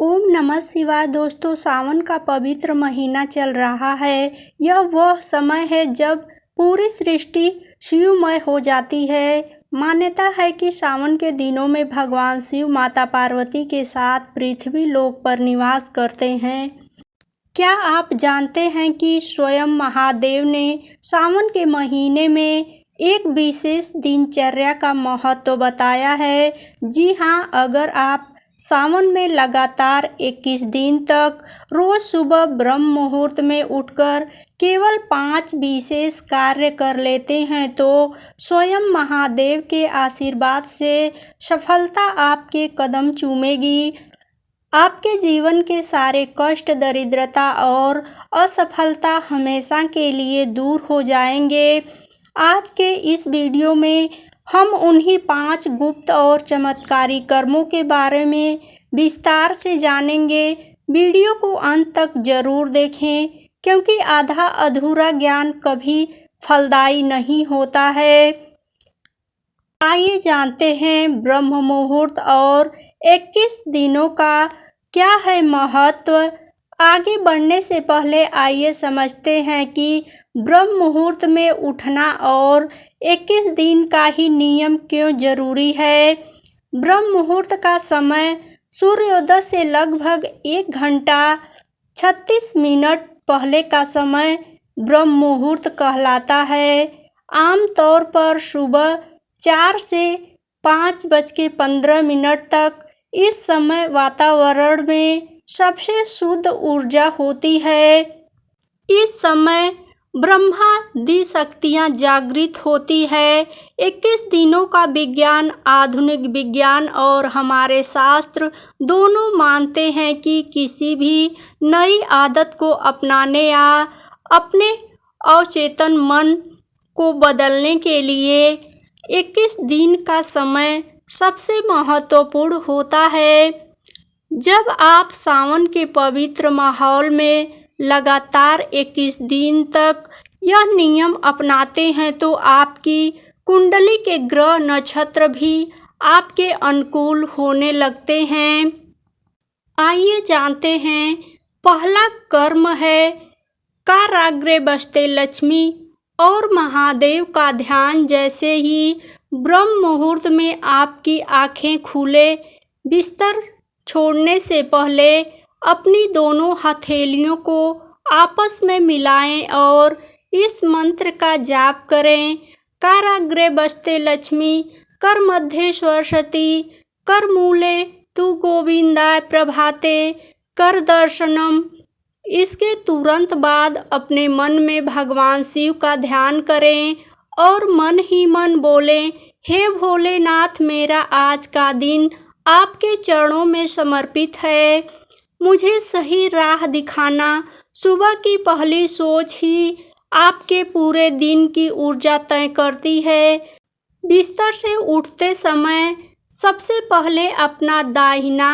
ओम नमः शिवाय। दोस्तों, सावन का पवित्र महीना चल रहा है। यह वह समय है जब पूरी सृष्टि शिवमय हो जाती है। मान्यता है कि सावन के दिनों में भगवान शिव माता पार्वती के साथ पृथ्वी लोक पर निवास करते हैं। क्या आप जानते हैं कि स्वयं महादेव ने सावन के महीने में एक विशेष दिनचर्या का महत्व बताया है? जी हाँ, अगर आप सावन में लगातार 21 दिन तक रोज सुबह ब्रह्म मुहूर्त में उठकर केवल 5 विशेष कार्य कर लेते हैं तो स्वयं महादेव के आशीर्वाद से सफलता आपके कदम चूमेगी। आपके जीवन के सारे कष्ट, दरिद्रता और असफलता हमेशा के लिए दूर हो जाएंगे। आज के इस वीडियो में हम उन्हीं 5 गुप्त और चमत्कारी कर्मों के बारे में विस्तार से जानेंगे। वीडियो को अंत तक जरूर देखें, क्योंकि आधा अधूरा ज्ञान कभी फलदायी नहीं होता है। आइए जानते हैं ब्रह्म मुहूर्त और 21 दिनों का क्या है महत्व। आगे बढ़ने से पहले आइए समझते हैं कि ब्रह्म मुहूर्त में उठना और 21 दिन का ही नियम क्यों जरूरी है। ब्रह्म मुहूर्त का समय सूर्योदय से लगभग 1 घंटा 36 मिनट पहले का समय ब्रह्म मुहूर्त कहलाता है। आमतौर पर सुबह 4 से 5:15 तक इस समय वातावरण में सबसे शुद्ध ऊर्जा होती है। इस समय ब्रह्मादि शक्तियाँ जागृत होती है। 21 दिनों का विज्ञान, आधुनिक विज्ञान और हमारे शास्त्र दोनों मानते हैं कि किसी भी नई आदत को अपनाने या अपने अवचेतन मन को बदलने के लिए 21 दिन का समय सबसे महत्वपूर्ण होता है। जब आप सावन के पवित्र माहौल में लगातार 21 दिन तक यह नियम अपनाते हैं तो आपकी कुंडली के ग्रह नक्षत्र भी आपके अनुकूल होने लगते हैं। आइए जानते हैं, पहला कर्म है काराग्रे बसते लक्ष्मी और महादेव का ध्यान। जैसे ही ब्रह्म मुहूर्त में आपकी आंखें खुले, बिस्तर छोड़ने से पहले अपनी दोनों हथेलियों को आपस में मिलाएं और इस मंत्र का जाप करें। काराग्रे बसते लक्ष्मी, कर मध्ये सरस्वती, कर मूले तू गोविंदाय प्रभाते, कर दर्शनम। इसके तुरंत बाद अपने मन में भगवान शिव का ध्यान करें और मन ही मन बोलें, हे भोलेनाथ, मेरा आज का दिन आपके चरणों में समर्पित है। मुझे सही राह दिखाना। सुबह की पहली सोच ही आपके पूरे दिन की ऊर्जा तय करती है। बिस्तर से उठते समय सबसे पहले अपना दाहिना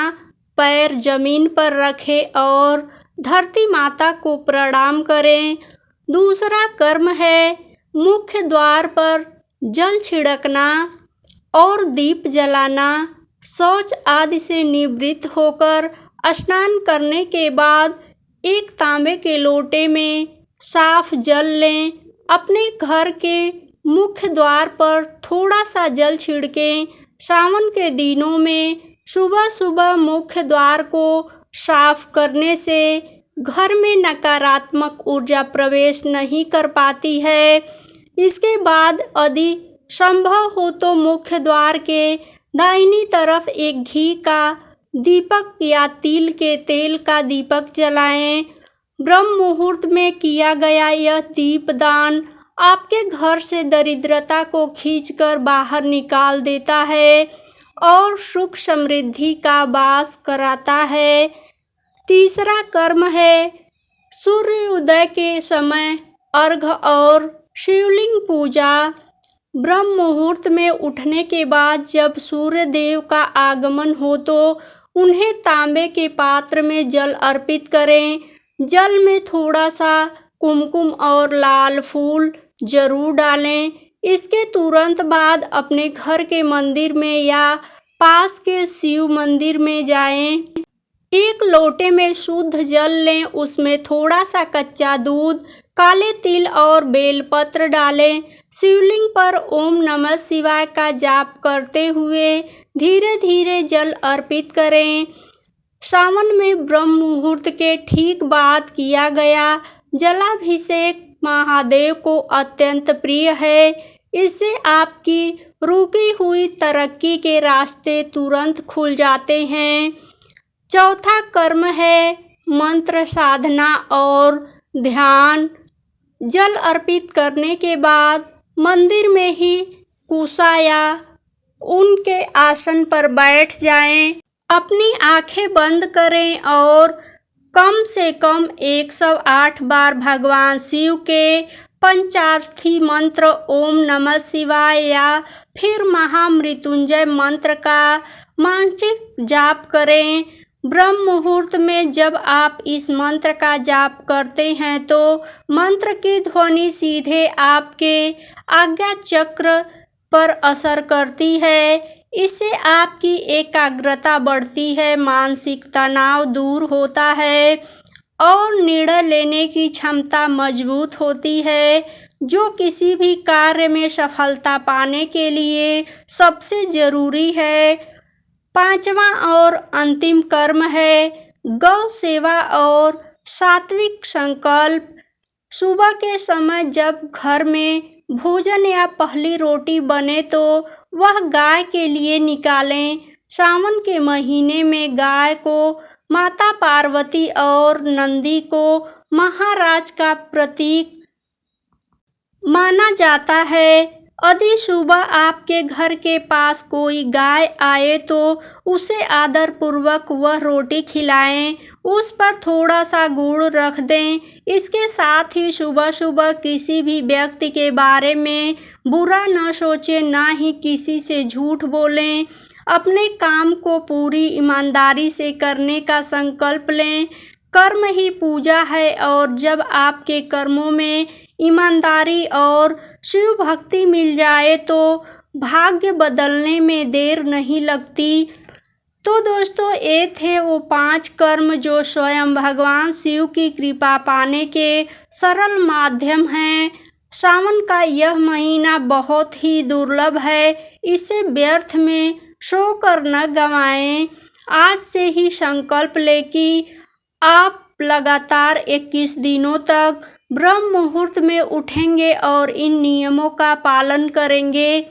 पैर जमीन पर रखें और धरती माता को प्रणाम करें। दूसरा कर्म है मुख्य द्वार पर जल छिड़कना और दीप जलाना। शौच आदि से निवृत्त होकर स्नान करने के बाद एक तांबे के लोटे में साफ जल लें। अपने घर के मुख्य द्वार पर थोड़ा सा जल छिड़कें। सावन के दिनों में सुबह सुबह मुख्य द्वार को साफ करने से घर में नकारात्मक ऊर्जा प्रवेश नहीं कर पाती है। इसके बाद यदि संभव हो तो मुख्य द्वार के दाहिनी तरफ एक घी का दीपक या तिल के तेल का दीपक जलाएं। ब्रह्म मुहूर्त में किया गया यह दीपदान आपके घर से दरिद्रता को खींचकर बाहर निकाल देता है और सुख समृद्धि का वास कराता है। तीसरा कर्म है सूर्योदय के समय अर्घ्य और शिवलिंग पूजा। ब्रह्म मुहूर्त में उठने के बाद जब सूर्य देव का आगमन हो तो उन्हें तांबे के पात्र में जल अर्पित करें। जल में थोड़ा सा कुमकुम और लाल फूल जरूर डालें। इसके तुरंत बाद अपने घर के मंदिर में या पास के शिव मंदिर में जाएं। एक लोटे में शुद्ध जल लें, उसमें थोड़ा सा कच्चा दूध, काले तिल और बेलपत्र डालें। शिवलिंग पर ओम नमः शिवाय का जाप करते हुए धीरे धीरे जल अर्पित करें। सावन में ब्रह्म मुहूर्त के ठीक बाद किया गया जलाभिषेक महादेव को अत्यंत प्रिय है। इससे आपकी रुकी हुई तरक्की के रास्ते तुरंत खुल जाते हैं। चौथा कर्म है मंत्र साधना और ध्यान। जल अर्पित करने के बाद मंदिर में ही कुशा या उनके आसन पर बैठ जाएं। अपनी आंखें बंद करें और कम से कम 108 बार भगवान शिव के पंचार्थी मंत्र ओम नमः शिवाय या फिर महामृत्युंजय मंत्र का मानसिक जाप करें। ब्रह्म मुहूर्त में जब आप इस मंत्र का जाप करते हैं तो मंत्र की ध्वनि सीधे आपके आज्ञा चक्र पर असर करती है। इससे आपकी एकाग्रता बढ़ती है, मानसिक तनाव दूर होता है और निर्णय लेने की क्षमता मजबूत होती है, जो किसी भी कार्य में सफलता पाने के लिए सबसे जरूरी है। पांचवा और अंतिम कर्म है गौ सेवा और सात्विक संकल्प। सुबह के समय जब घर में भोजन या पहली रोटी बने तो वह गाय के लिए निकालें। सावन के महीने में गाय को माता पार्वती और नंदी को महाराज का प्रतीक माना जाता है। यदि सुबह आपके घर के पास कोई गाय आए तो उसे आदर पूर्वक वह रोटी खिलाएं, उस पर थोड़ा सा गुड़ रख दें। इसके साथ ही सुबह सुबह किसी भी व्यक्ति के बारे में बुरा न सोचें, ना ही किसी से झूठ बोलें। अपने काम को पूरी ईमानदारी से करने का संकल्प लें। कर्म ही पूजा है और जब आपके कर्मों में ईमानदारी और शिव भक्ति मिल जाए तो भाग्य बदलने में देर नहीं लगती। तो दोस्तों, ये थे वो 5 कर्म जो स्वयं भगवान शिव की कृपा पाने के सरल माध्यम हैं। सावन का यह महीना बहुत ही दुर्लभ है, इसे व्यर्थ में सोकर न गंवाएं। आज से ही संकल्प लें कि आप लगातार 21 दिनों तक ब्रह्म मुहूर्त में उठेंगे और इन नियमों का पालन करेंगे।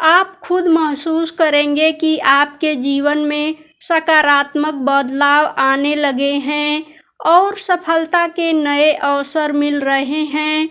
आप खुद महसूस करेंगे कि आपके जीवन में सकारात्मक बदलाव आने लगे हैं और सफलता के नए अवसर मिल रहे हैं।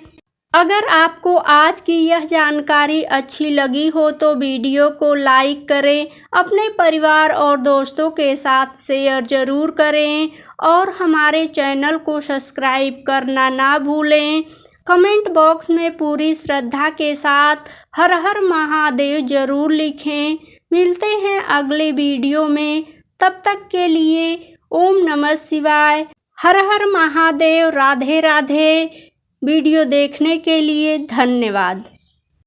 अगर आपको आज की यह जानकारी अच्छी लगी हो तो वीडियो को लाइक करें, अपने परिवार और दोस्तों के साथ शेयर ज़रूर करें और हमारे चैनल को सब्सक्राइब करना ना भूलें। कमेंट बॉक्स में पूरी श्रद्धा के साथ हर हर महादेव ज़रूर लिखें। मिलते हैं अगले वीडियो में, तब तक के लिए ओम नमः शिवाय, हर हर महादेव, राधे राधे। वीडियो देखने के लिए धन्यवाद।